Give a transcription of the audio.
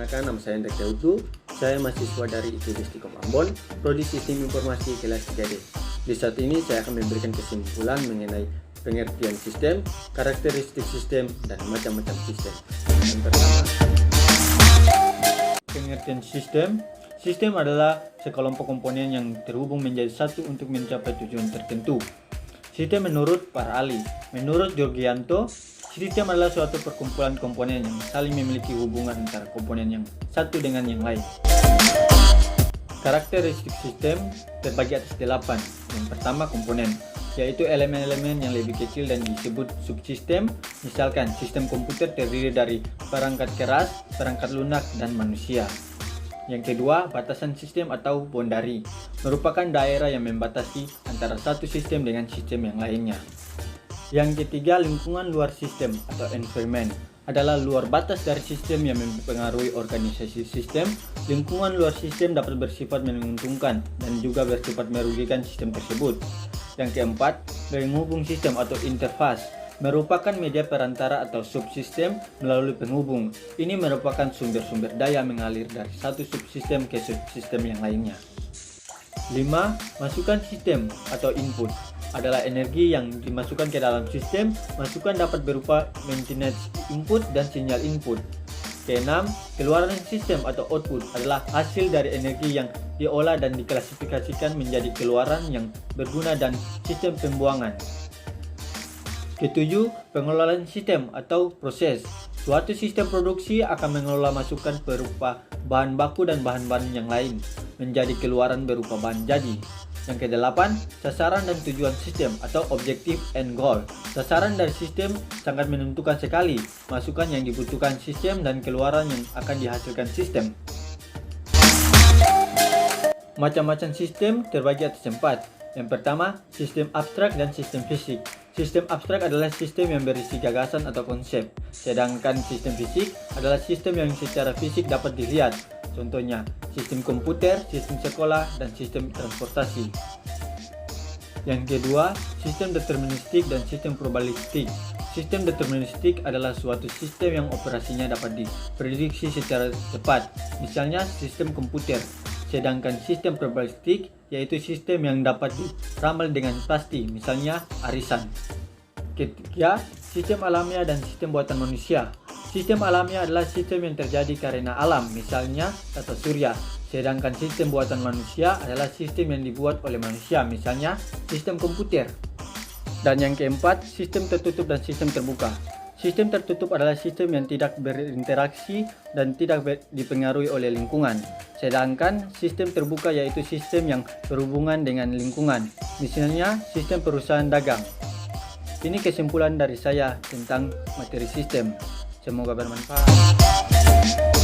Perkenalkan, nama saya Hendrik Daudu. Saya mahasiswa dari ITB Istiqom Ambon, Prodi Sistem Informasi kelas 3D. Di saat ini saya akan memberikan kesimpulan mengenai pengertian sistem, karakteristik sistem, dan macam-macam sistem. Yang pertama, pengertian sistem. Sistem adalah sekelompok komponen yang terhubung menjadi satu untuk mencapai tujuan tertentu. Sistem menurut para ahli. Menurut Georgianto, sistem adalah suatu perkumpulan komponen yang saling memiliki hubungan antara komponen yang satu dengan yang lain. Karakteristik sistem terbagi atas 8. Yang pertama, komponen, yaitu elemen-elemen yang lebih kecil dan disebut subsistem. Misalkan, sistem komputer terdiri dari perangkat keras, perangkat lunak, dan manusia. Yang kedua, batasan sistem atau boundary, merupakan daerah yang membatasi antara satu sistem dengan sistem yang lainnya. Yang ketiga, lingkungan luar sistem atau environment adalah luar batas dari sistem yang mempengaruhi organisasi sistem. Lingkungan luar sistem dapat bersifat menguntungkan dan juga bersifat merugikan sistem tersebut. Yang keempat, penghubung sistem atau interface merupakan media perantara atau subsistem melalui penghubung. Ini merupakan sumber-sumber daya mengalir dari satu subsistem ke subsistem yang lainnya. 5. Masukan sistem atau input adalah energi yang dimasukkan ke dalam sistem. Masukan dapat berupa maintenance input dan sinyal input. Ke-6, keluaran sistem atau output adalah hasil dari energi yang diolah dan diklasifikasikan menjadi keluaran yang berguna dan sistem pembuangan. Ke-7, pengelolaan sistem atau proses. Suatu sistem produksi akan mengelola masukan berupa bahan baku dan bahan-bahan yang lain menjadi keluaran berupa bahan jadi. Yang ke-8, sasaran dan tujuan sistem atau objective and goal. Sasaran dari sistem sangat menentukan sekali masukan yang dibutuhkan sistem dan keluaran yang akan dihasilkan sistem. Macam-macam sistem terbagi atas 4. Yang pertama, sistem abstrak dan sistem fisik. Sistem abstrak adalah sistem yang berisi gagasan atau konsep, sedangkan sistem fisik adalah sistem yang secara fisik dapat dilihat. Contohnya, sistem komputer, sistem sekolah, dan sistem transportasi. Yang kedua, sistem deterministik dan sistem probabilistik. Sistem deterministik adalah suatu sistem yang operasinya dapat diprediksi secara cepat, misalnya sistem komputer. Sedangkan sistem probabilistik yaitu sistem yang dapat diramal dengan pasti, misalnya arisan. Ketiga, sistem alamiah dan sistem buatan manusia. Sistem alamiah adalah sistem yang terjadi karena alam, misalnya tata surya. Sedangkan sistem buatan manusia adalah sistem yang dibuat oleh manusia, misalnya sistem komputer. Dan yang keempat, sistem tertutup dan sistem terbuka. Sistem tertutup adalah sistem yang tidak berinteraksi dan tidak dipengaruhi oleh lingkungan. Sedangkan sistem terbuka yaitu sistem yang berhubungan dengan lingkungan, misalnya sistem perusahaan dagang. Ini kesimpulan dari saya tentang materi sistem. Semoga bermanfaat.